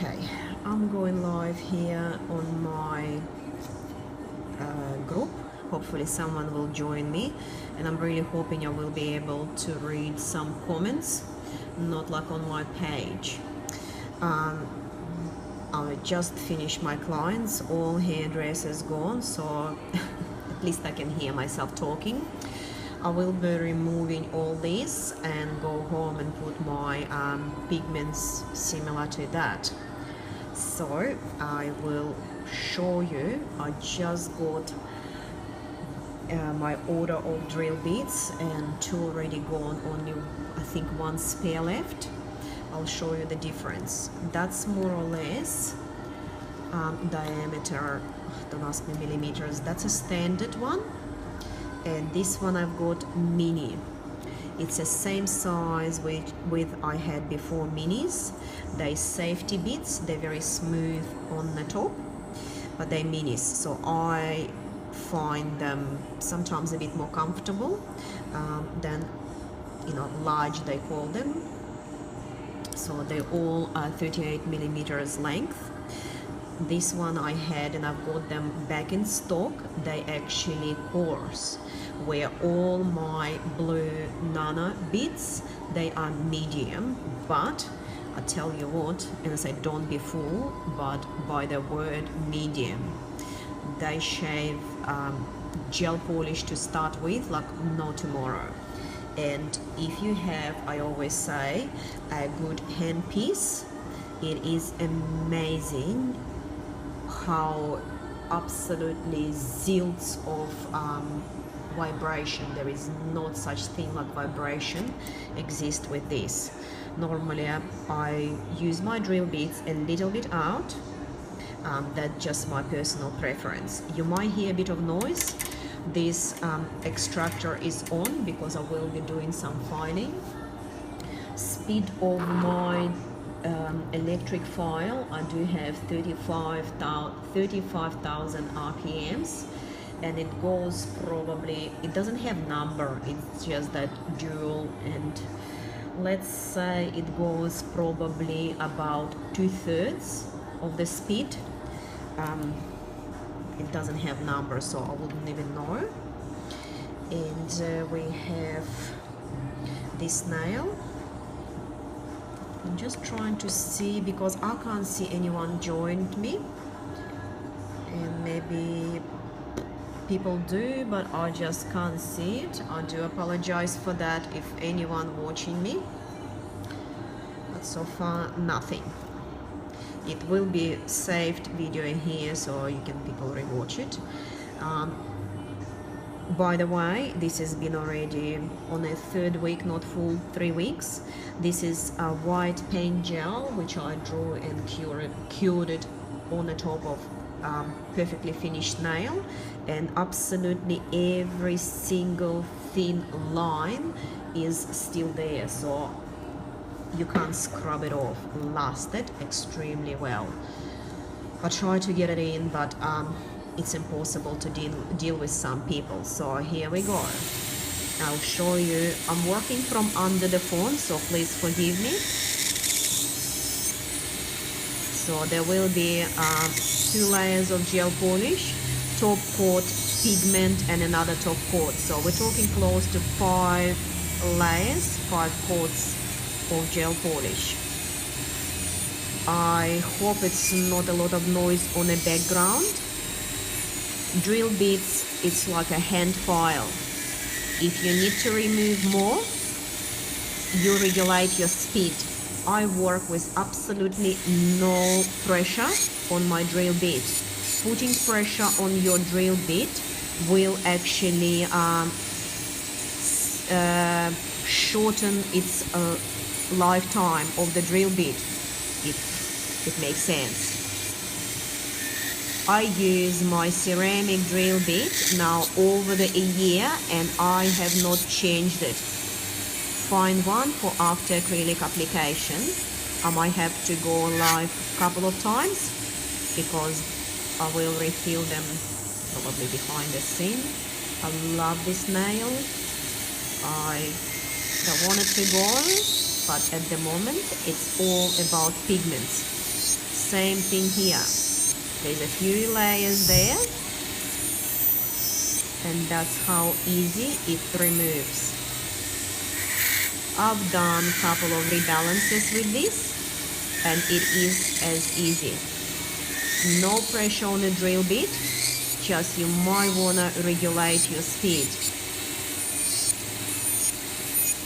Okay, I'm going live here on my group. Hopefully someone will join me, and I'm really hoping I will be able to read some comments, not like on my page. I just finished my clients, all hairdressers gone, so at least I can hear myself talking. I will be removing all this and go home and put my pigments similar to that. So I will show you. I just got my order of drill bits and two already gone, only I think one spare left. I'll show you the difference. That's more or less diameter, don't ask me millimeters, that's a standard one, and this one I've got mini. It's the same size with I had before minis. They're safety bits, they're very smooth on the top, but they're minis, so I find them sometimes a bit more comfortable than, you know, large they call them. So they're all 38 millimeters length. This one I had, and I've got them back in stock. They actually coarse, where all my blue Nano bits, they are medium. But I tell you what, and I say don't be fooled, but by the word medium, they shave gel polish to start with like no tomorrow. And if you have, I always say, a good hand piece, it is amazing how absolutely zilts of vibration, there is not such thing like vibration exist with this. Normally I use my drill bits a little bit out. That's just my personal preference. You might hear a bit of noise. This extractor is on because I will be doing some filing. Speed of my electric file, I do have 35,000 RPMs, and it goes probably, it doesn't have number, it's just that dual, and let's say it goes probably about 2/3 of the speed. It doesn't have numbers, so I wouldn't even know. And we have this nail. I'm just trying to see because I can't see anyone joined me, and maybe people do, but I just can't see it. I do apologize for that if anyone watching me, but so far nothing. It will be saved video in here, so you can people rewatch it. By the way, this has been already on a 3rd week, not full 3 weeks. This is a white paint gel which I drew and cured it on the top of perfectly finished nail, and absolutely every single thin line is still there, so you can't scrub it off. Lasted extremely well. I tried to get it in, but it's impossible to deal with some people. So here we go. I'll show you. I'm working from under the phone, so please forgive me. So there will be 2 layers of gel polish, top coat, pigment, and another top coat. So we're talking close to 5 layers, 5 coats of gel polish. I hope it's not a lot of noise on the background. Drill bits, it's like a hand file. If you need to remove more, you regulate your speed. I work with absolutely no pressure on my drill bit. Putting pressure on your drill bit will actually shorten its lifetime of the drill bit, if it makes sense. I use my ceramic drill bit now over a year, and I have not changed it. Find one for after acrylic application. I might have to go live a couple of times because I will refill them probably behind the scene. I love this nail. I don't want it to go, but at the moment it's all about pigments. same thing here. There's a few layers there, and that's how easy it removes. I've done a couple of rebalances with this, and it is as easy. No pressure on the drill bit, just you might want to regulate your speed.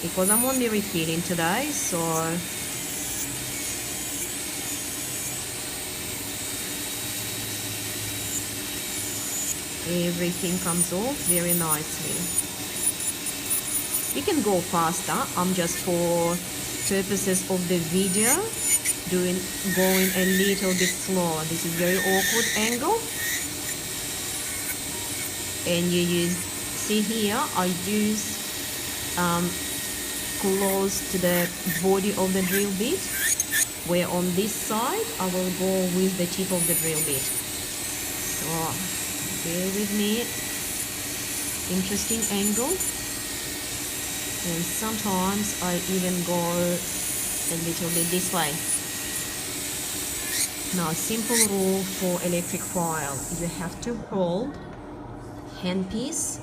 Because I'm only refilling today, so everything comes off very nicely. You can go faster. I'm just for purposes of the video going a little bit slower. This is very awkward angle, and you use, see here, I use close to the body of the drill bit, where on this side I will go with the tip of the drill bit. So bear with me. Interesting angle, and sometimes I even go a little bit this way. Now, simple rule for electric file: you have to hold handpiece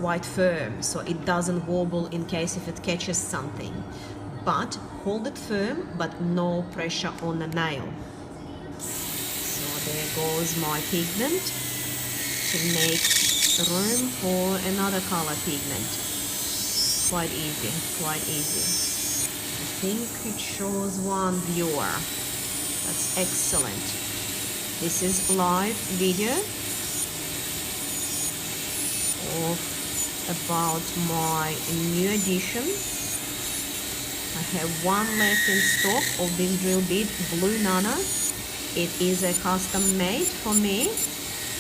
quite firm so it doesn't wobble in case if it catches something, but hold it firm, but no pressure on the nail. So there goes my pigment to make room for another color pigment. Quite easy, quite easy. I think it shows one viewer. That's excellent. This is live video of about my new addition. I have one left in stock of this drill bit, blue Nano. It is a custom made for me.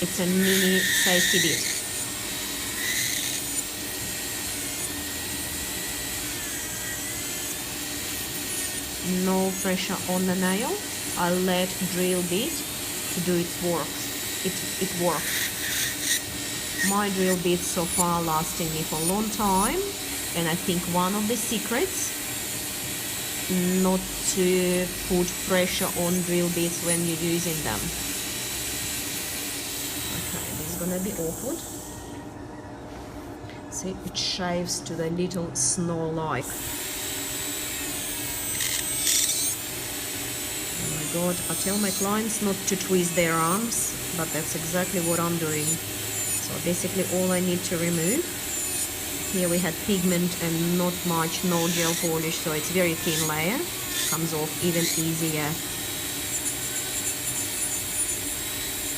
It's a mini safety bit. No pressure on the nail. I let drill bit to do its work. It works. My drill bits so far lasting me for a long time, and I think one of the secrets not to put pressure on drill bits when you're using them. Okay, this is gonna be awkward. See, it shaves to the little snow-like. Oh my God, I tell my clients not to twist their arms, but that's exactly what I'm doing. So basically all I need to remove, here we had pigment and not much, no gel polish, so it's very thin layer, comes off even easier.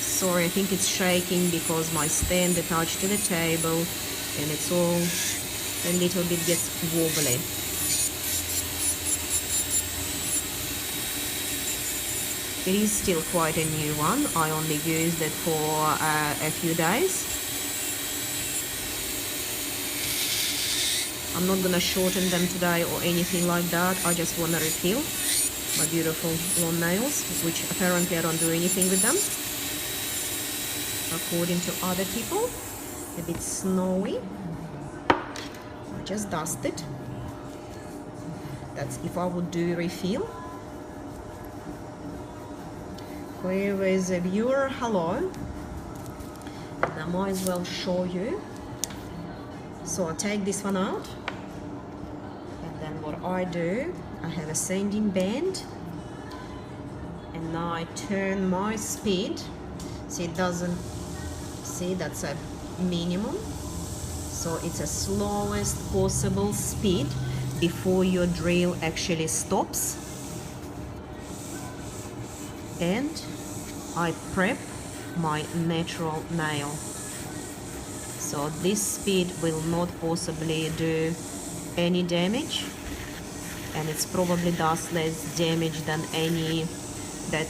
Sorry, I think it's shaking because my stand attached to the table and it's all a little bit gets wobbly. It is still quite a new one. I only used it for a few days. I'm not gonna shorten them today or anything like that. I just wanna refill my beautiful long nails, which apparently I don't do anything with them. According to other people, a bit snowy. I just dust it. That's if I would do refill. Where is a viewer? Hello. And I might as well show you. So I take this one out, and then what I do, I have a sanding band, and now I turn my speed. See, it doesn't, see, that's a minimum. So it's the slowest possible speed before your drill actually stops. And I prep my natural nail. So this speed will not possibly do any damage, and it's probably does less damage than any that,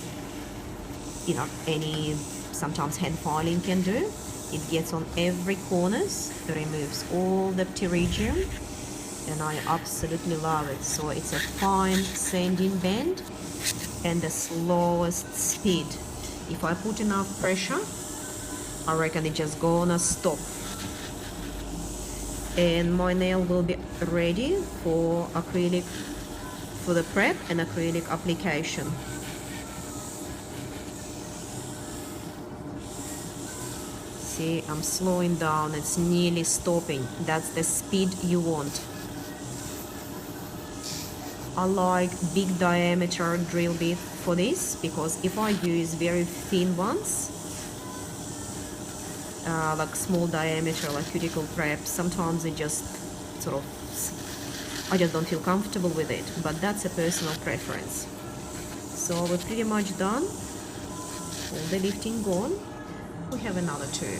you know, any sometimes hand filing can do. It gets on every corners, removes all the pterygium, and I absolutely love it. So it's a fine sanding band and the slowest speed. If I put enough pressure, I reckon it just gonna stop. And my nail will be ready for acrylic, for the prep and acrylic application. See, I'm slowing down, it's nearly stopping. That's the speed you want. I like big diameter drill bit for this, because if I use very thin ones, like small diameter, like cuticle prep, sometimes it just sort of, I just don't feel comfortable with it, but that's a personal preference. So we're pretty much done. All the lifting gone. We have another two.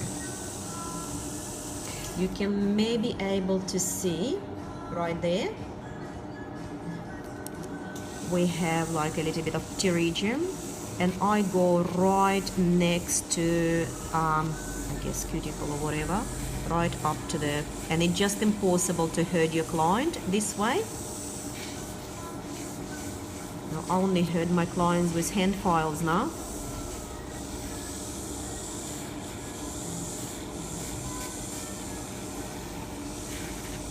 You can maybe able to see right there. We have like a little bit of pterygium, and I go right next to I guess cuticle or whatever, right up to the, and it's just impossible to hurt your client this way. Now, I only hurt my clients with hand files now.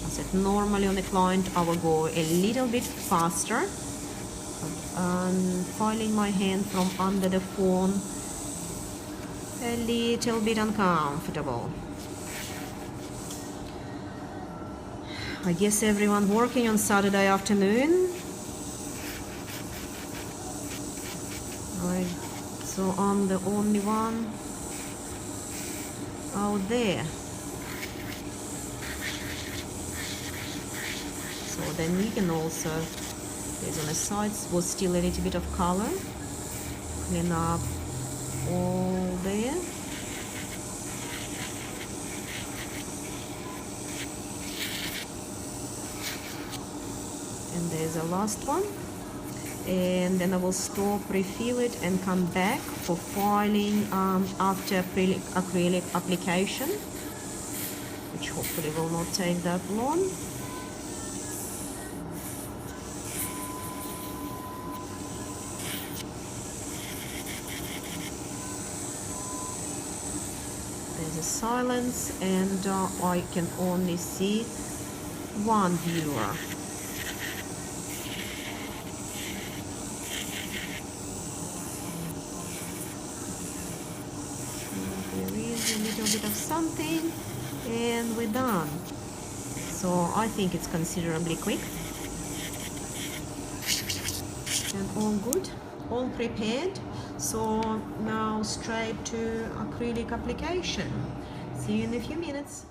I said normally on the client I will go a little bit faster, and filing my hand from under the phone, a little bit uncomfortable. I guess everyone working on Saturday afternoon. Right, so I'm the only one out there. So then we can also, there's on the sides was still a little bit of color. Clean up all there. And there's a last one. And then I will stop, refill it, and come back for filing after acrylic application, which hopefully will not take that long. There's a silence, and I can only see one viewer. There is a little bit of something, and we're done. So I think it's considerably quick. And all good, all prepared. So now straight to acrylic application. See you in a few minutes.